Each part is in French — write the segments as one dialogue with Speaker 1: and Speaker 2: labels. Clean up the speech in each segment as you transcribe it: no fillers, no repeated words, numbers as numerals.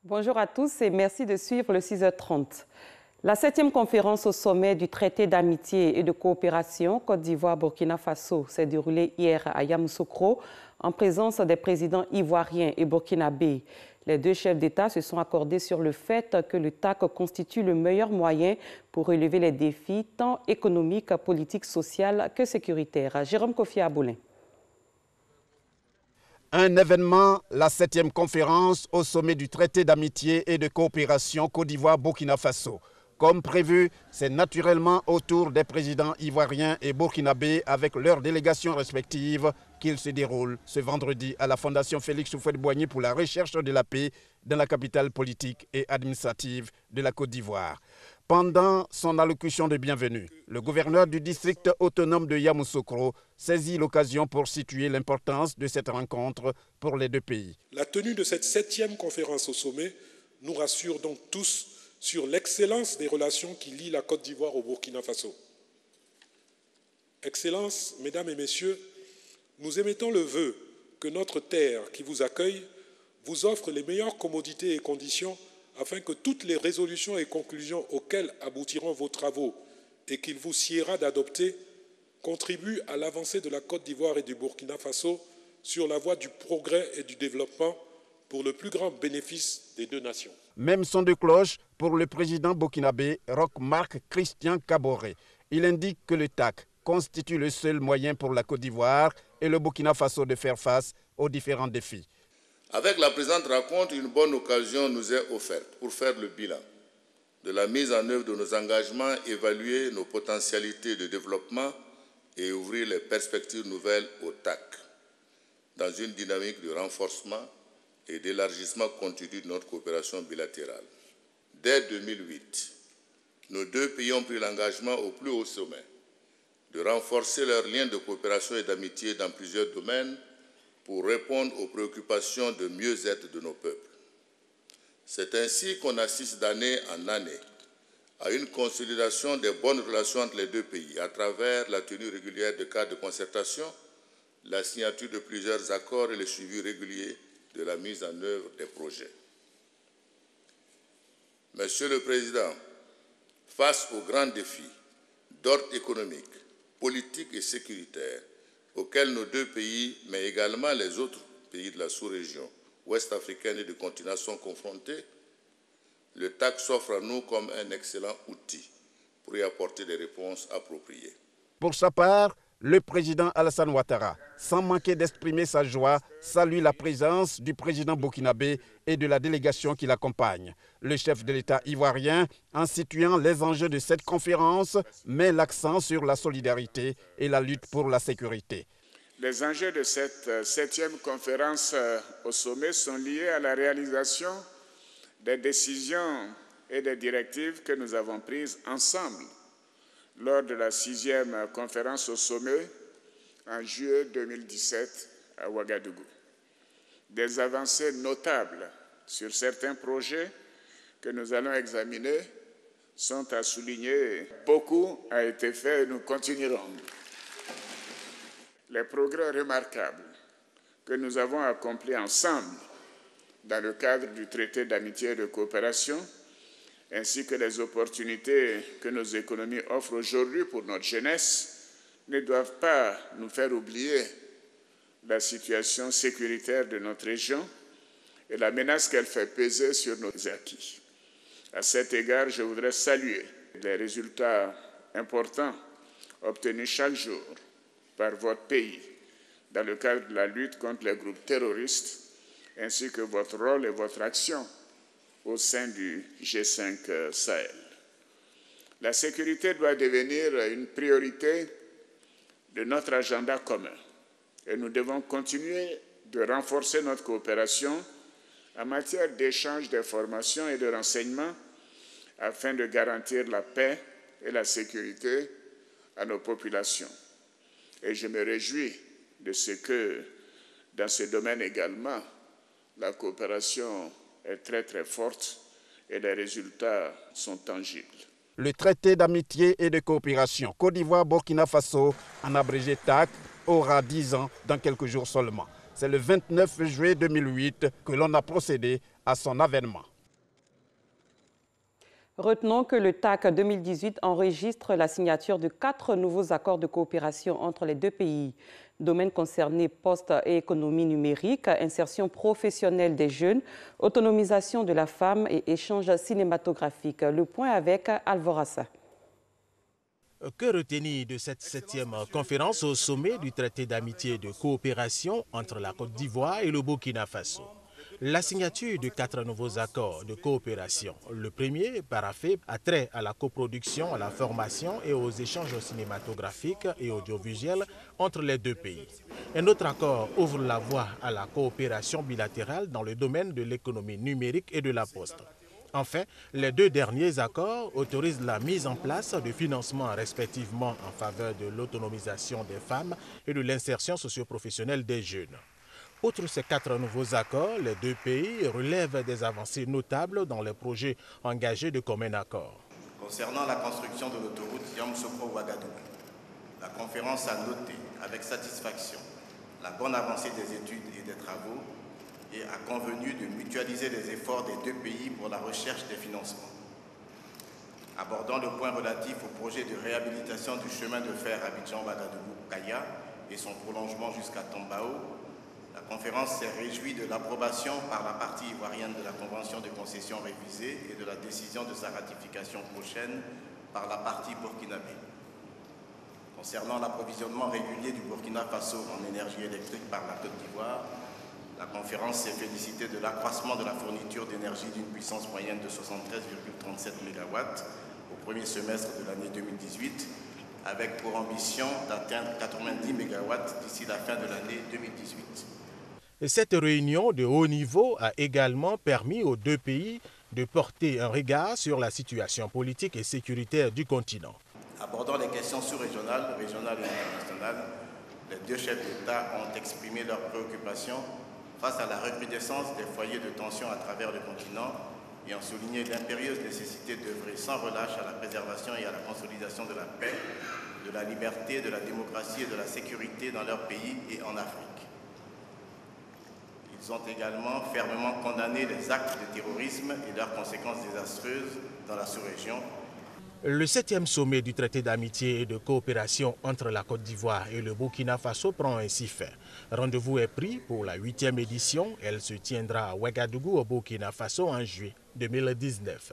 Speaker 1: Bonjour à tous et merci de suivre le 6h30. La 7e conférence au sommet du traité d'amitié et de coopération Côte d'Ivoire-Burkina Faso s'est déroulée hier à Yamoussoukro en présence des présidents ivoiriens et burkinabés. Les deux chefs d'État se sont accordés sur le fait que le TAC constitue le meilleur moyen pour relever les défis tant économiques, politiques, sociaux que sécuritaires. Jérôme Kofi Aboulin.
Speaker 2: Un événement, la 7e conférence au sommet du traité d'amitié et de coopération Côte d'Ivoire-Burkina Faso. Comme prévu, c'est naturellement autour des présidents ivoiriens et burkinabés avec leurs délégations respectives qu'il se déroule ce vendredi à la Fondation Félix Houphouët-Boigny pour la recherche de la paix dans la capitale politique et administrative de la Côte d'Ivoire. Pendant son allocution de bienvenue, le gouverneur du district autonome de Yamoussoukro saisit l'occasion pour situer l'importance de cette rencontre pour les deux pays.
Speaker 3: La tenue de cette 7e conférence au sommet nous rassure donc tous sur l'excellence des relations qui lient la Côte d'Ivoire au Burkina Faso. Excellences, Mesdames et Messieurs, nous émettons le vœu que notre terre qui vous accueille vous offre les meilleures commodités et conditions afin que toutes les résolutions et conclusions auxquelles aboutiront vos travaux et qu'il vous siera d'adopter contribuent à l'avancée de la Côte d'Ivoire et du Burkina Faso sur la voie du progrès et du développement pour le plus grand bénéfice des deux nations.
Speaker 2: Même son de cloche pour le président burkinabé Roch-Marc Christian Kaboré. Il indique que le TAC constitue le seul moyen pour la Côte d'Ivoire et le Burkina Faso de faire face aux différents défis.
Speaker 4: Avec la présente rencontre, une bonne occasion nous est offerte pour faire le bilan de la mise en œuvre de nos engagements, évaluer nos potentialités de développement et ouvrir les perspectives nouvelles au TAC dans une dynamique de renforcement et d'élargissement continu de notre coopération bilatérale. Dès 2008, nos deux pays ont pris l'engagement au plus haut sommet de renforcer leurs liens de coopération et d'amitié dans plusieurs domaines pour répondre aux préoccupations de mieux-être de nos peuples. C'est ainsi qu'on assiste d'année en année à une consolidation des bonnes relations entre les deux pays à travers la tenue régulière de cadres de concertation, la signature de plusieurs accords et le suivi régulier de la mise en œuvre des projets. Monsieur le Président, face aux grands défis d'ordre économique, politique et sécuritaire auxquels nos deux pays, mais également les autres pays de la sous-région ouest-africaine et du continent sont confrontés, le TAC s'offre à nous comme un excellent outil pour y apporter des réponses appropriées.
Speaker 2: Pour sa part, le président Alassane Ouattara, sans manquer d'exprimer sa joie, salue la présence du président burkinabé et de la délégation qui l'accompagne. Le chef de l'État ivoirien, en situant les enjeux de cette conférence, met l'accent sur la solidarité et la lutte pour la sécurité.
Speaker 5: Les enjeux de cette 7e conférence au sommet sont liés à la réalisation des décisions et des directives que nous avons prises ensemble lors de la 6e conférence au sommet en juillet 2017 à Ouagadougou. Des avancées notables sur certains projets que nous allons examiner sont à souligner. Beaucoup a été fait et nous continuerons. Les progrès remarquables que nous avons accomplis ensemble dans le cadre du traité d'amitié et de coopération, ainsi que les opportunités que nos économies offrent aujourd'hui pour notre jeunesse, ne doivent pas nous faire oublier la situation sécuritaire de notre région et la menace qu'elle fait peser sur nos acquis. À cet égard, je voudrais saluer les résultats importants obtenus chaque jour par votre pays dans le cadre de la lutte contre les groupes terroristes, ainsi que votre rôle et votre action au sein du G5 Sahel. La sécurité doit devenir une priorité de notre agenda commun et nous devons continuer de renforcer notre coopération en matière d'échange d'informations et de renseignements afin de garantir la paix et la sécurité à nos populations. Et je me réjouis de ce que, dans ce domaine également, la coopération est très forte et les résultats sont tangibles.
Speaker 2: Le traité d'amitié et de coopération Côte d'Ivoire-Burkina Faso, en abrégé TAC, aura 10 ans dans quelques jours seulement. C'est le 29 juillet 2008 que l'on a procédé à son avènement.
Speaker 1: Retenons que le TAC 2018 enregistre la signature de 4 nouveaux accords de coopération entre les deux pays. Domaines concernés, poste et économie numérique, insertion professionnelle des jeunes, autonomisation de la femme et échange cinématographique. Le point avec Alvorassa.
Speaker 6: Que retenir de cette 7e conférence au sommet du traité d'amitié et de coopération entre la Côte d'Ivoire et le Burkina Faso? La signature de 4 nouveaux accords de coopération. Le premier, paraphé, a trait à la coproduction, à la formation et aux échanges cinématographiques et audiovisuels entre les deux pays. Un autre accord ouvre la voie à la coopération bilatérale dans le domaine de l'économie numérique et de la poste. Enfin, les 2 derniers accords autorisent la mise en place de financements respectivement en faveur de l'autonomisation des femmes et de l'insertion socio-professionnelle des jeunes. Outre ces 4 nouveaux accords, les 2 pays relèvent des avancées notables dans les projets engagés de commun accord.
Speaker 7: Concernant la construction de l'autoroute Yamoussoukro-Ouagadougou, la conférence a noté avec satisfaction la bonne avancée des études et des travaux et a convenu de mutualiser les efforts des 2 pays pour la recherche des financements. Abordant le point relatif au projet de réhabilitation du chemin de fer Abidjan-Ouagadougou-Kaya et son prolongement jusqu'à Tombao, la conférence s'est réjouie de l'approbation par la partie ivoirienne de la convention de concession révisée et de la décision de sa ratification prochaine par la partie burkinabé. Concernant l'approvisionnement régulier du Burkina Faso en énergie électrique par la Côte d'Ivoire, la conférence s'est félicitée de l'accroissement de la fourniture d'énergie d'une puissance moyenne de 73,37 MW au premier semestre de l'année 2018, avec pour ambition d'atteindre 90 MW d'ici la fin de l'année 2018.
Speaker 6: Et cette réunion de haut niveau a également permis aux 2 pays de porter un regard sur la situation politique et sécuritaire du continent.
Speaker 7: Abordant les questions sous-régionales, régionales et internationales, les 2 chefs d'État ont exprimé leurs préoccupations face à la recrudescence des foyers de tension à travers le continent et ont souligné l'impérieuse nécessité d'œuvrer sans relâche à la préservation et à la consolidation de la paix, de la liberté, de la démocratie et de la sécurité dans leur pays et en Afrique. Ils ont également fermement condamné les actes de terrorisme et leurs conséquences désastreuses dans la sous-région.
Speaker 6: Le 7e sommet du traité d'amitié et de coopération entre la Côte d'Ivoire et le Burkina Faso prend ainsi fin. Rendez-vous est pris pour la 8e édition. Elle se tiendra à Ouagadougou au Burkina Faso en juillet 2019.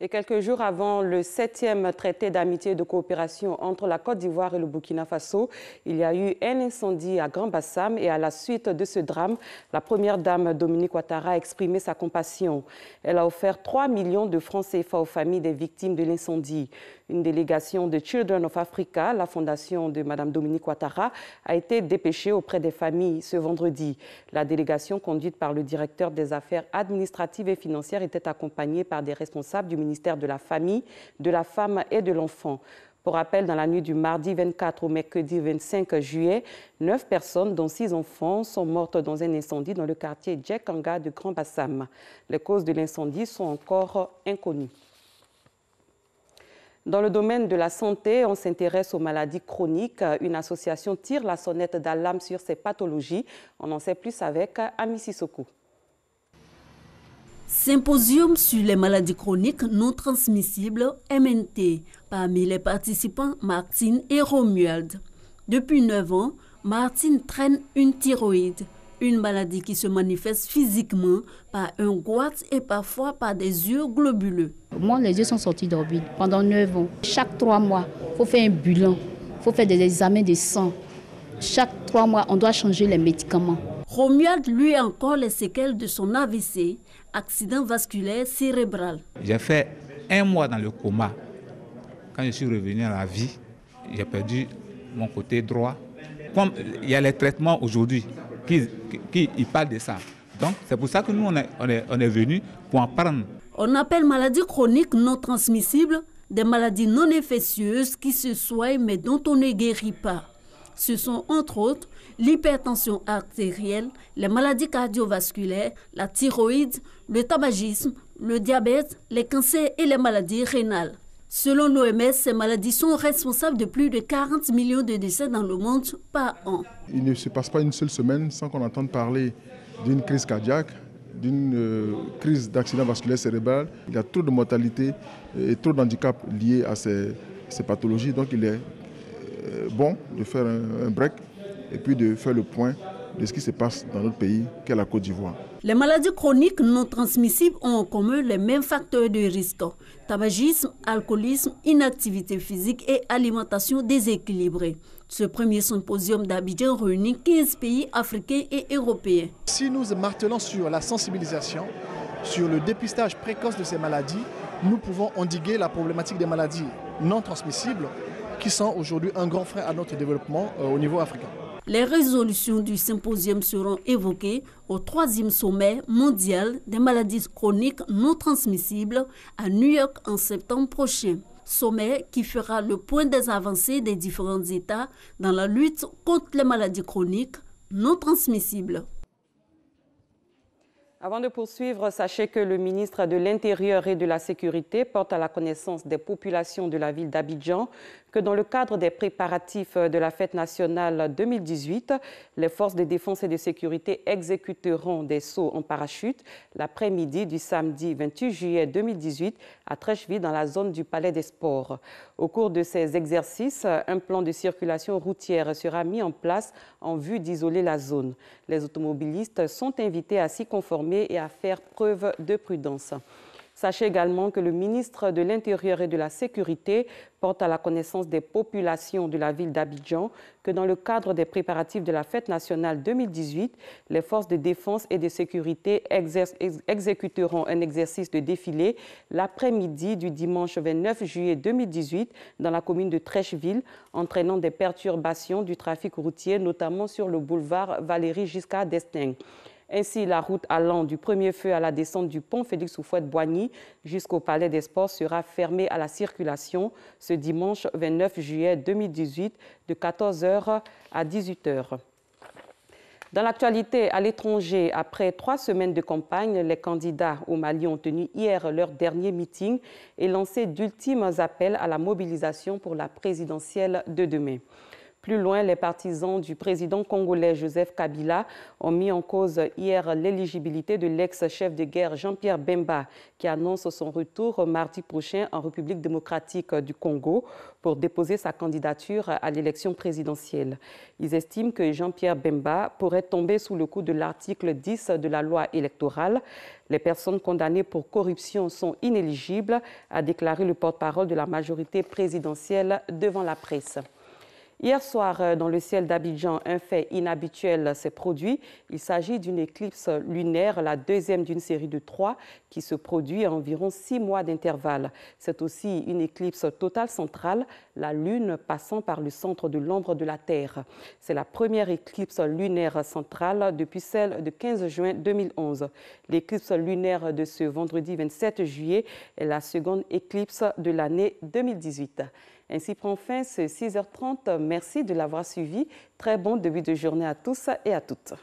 Speaker 1: Et quelques jours avant le 7e traité d'amitié et de coopération entre la Côte d'Ivoire et le Burkina Faso, il y a eu un incendie à Grand-Bassam et à la suite de ce drame, la première dame Dominique Ouattara a exprimé sa compassion. Elle a offert 3 millions de francs CFA aux familles des victimes de l'incendie. Une délégation de Children of Africa, la fondation de Mme Dominique Ouattara, a été dépêchée auprès des familles ce vendredi. La délégation conduite par le directeur des affaires administratives et financières était accompagnée par des responsables du ministère de la Famille, de la Femme et de l'Enfant. Pour rappel, dans la nuit du mardi 24 au mercredi 25 juillet, 9 personnes, dont 6 enfants, sont mortes dans un incendie dans le quartier Djekanga de Grand-Bassam. Les causes de l'incendie sont encore inconnues. Dans le domaine de la santé, on s'intéresse aux maladies chroniques. Une association tire la sonnette d'alarme sur ces pathologies. On en sait plus avec Ami Sissoko.
Speaker 8: Symposium sur les maladies chroniques non transmissibles, MNT. Parmi les participants, Martine et Romuald. Depuis 9 ans, Martine traîne une thyroïde, une maladie qui se manifeste physiquement par un goitre et parfois par des yeux globuleux.
Speaker 9: Moi, les yeux sont sortis d'orbite pendant 9 ans. Chaque 3 mois, il faut faire un bilan, il faut faire des examens de sang. Chaque 3 mois, on doit changer les médicaments.
Speaker 8: Romuald, lui, a encore les séquelles de son AVC, accident vasculaire cérébral.
Speaker 10: J'ai fait 1 mois dans le coma. Quand je suis revenu à la vie, j'ai perdu mon côté droit. Comme il y a les traitements aujourd'hui qui parlent de ça. Donc, c'est pour ça que nous, on est venus pour en parler.
Speaker 8: On appelle maladies chroniques non transmissibles des maladies non infectieuses qui se soignent mais dont on ne guérit pas. Ce sont entre autres l'hypertension artérielle, les maladies cardiovasculaires, la thyroïde, le tabagisme, le diabète, les cancers et les maladies rénales. Selon l'OMS, ces maladies sont responsables de plus de 40 millions de décès dans le monde par an.
Speaker 11: Il ne se passe pas une seule semaine sans qu'on entende parler d'une crise cardiaque, d'une crise d'accident vasculaire cérébral. Il y a trop de mortalité et trop d'handicap liés à ces pathologies. Donc il est bon de faire un break et puis de faire le point de ce qui se passe dans notre pays, qu'est la Côte d'Ivoire.
Speaker 8: Les maladies chroniques non transmissibles ont en commun les mêmes facteurs de risque: tabagisme, alcoolisme, inactivité physique et alimentation déséquilibrée. Ce premier symposium d'Abidjan réunit 15 pays africains et européens.
Speaker 12: Si nous martelons sur la sensibilisation, sur le dépistage précoce de ces maladies, nous pouvons endiguer la problématique des maladies non transmissibles qui sont aujourd'hui un grand frein à notre développement au niveau africain.
Speaker 8: Les résolutions du symposium seront évoquées au 3e sommet mondial des maladies chroniques non transmissibles à New York en septembre prochain. Sommet qui fera le point des avancées des différents États dans la lutte contre les maladies chroniques non transmissibles.
Speaker 1: Avant de poursuivre, sachez que le ministre de l'Intérieur et de la Sécurité porte à la connaissance des populations de la ville d'Abidjan que dans le cadre des préparatifs de la fête nationale 2018, les forces de défense et de sécurité exécuteront des sauts en parachute l'après-midi du samedi 28 juillet 2018 à Trècheville dans la zone du Palais des Sports. Au cours de ces exercices, un plan de circulation routière sera mis en place en vue d'isoler la zone. Les automobilistes sont invités à s'y conformer et à faire preuve de prudence. Sachez également que le ministre de l'Intérieur et de la Sécurité porte à la connaissance des populations de la ville d'Abidjan que dans le cadre des préparatifs de la fête nationale 2018, les forces de défense et de sécurité exécuteront un exercice de défilé l'après-midi du dimanche 29 juillet 2018 dans la commune de Trècheville, entraînant des perturbations du trafic routier, notamment sur le boulevard Valéry jusqu'à Destin. Ainsi, la route allant du premier feu à la descente du pont Félix Houphouët-Boigny jusqu'au Palais des Sports sera fermée à la circulation ce dimanche 29 juillet 2018 de 14h à 18h. Dans l'actualité, à l'étranger, après 3 semaines de campagne, les candidats au Mali ont tenu hier leur dernier meeting et lancé d'ultimes appels à la mobilisation pour la présidentielle de demain. Plus loin, les partisans du président congolais Joseph Kabila ont mis en cause hier l'éligibilité de l'ex-chef de guerre Jean-Pierre Bemba, qui annonce son retour mardi prochain en République démocratique du Congo pour déposer sa candidature à l'élection présidentielle. Ils estiment que Jean-Pierre Bemba pourrait tomber sous le coup de l'article 10 de la loi électorale. Les personnes condamnées pour corruption sont inéligibles, a déclaré le porte-parole de la majorité présidentielle devant la presse. Hier soir, dans le ciel d'Abidjan, un fait inhabituel s'est produit. Il s'agit d'une éclipse lunaire, la deuxième d'une série de 3, qui se produit à environ 6 mois d'intervalle. C'est aussi une éclipse totale centrale, la Lune passant par le centre de l'ombre de la Terre. C'est la première éclipse lunaire centrale depuis celle de 15 juin 2011. L'éclipse lunaire de ce vendredi 27 juillet est la seconde éclipse de l'année 2018. Ainsi prend fin ce 6h30. Merci de l'avoir suivi. Très bon début de journée à tous et à toutes.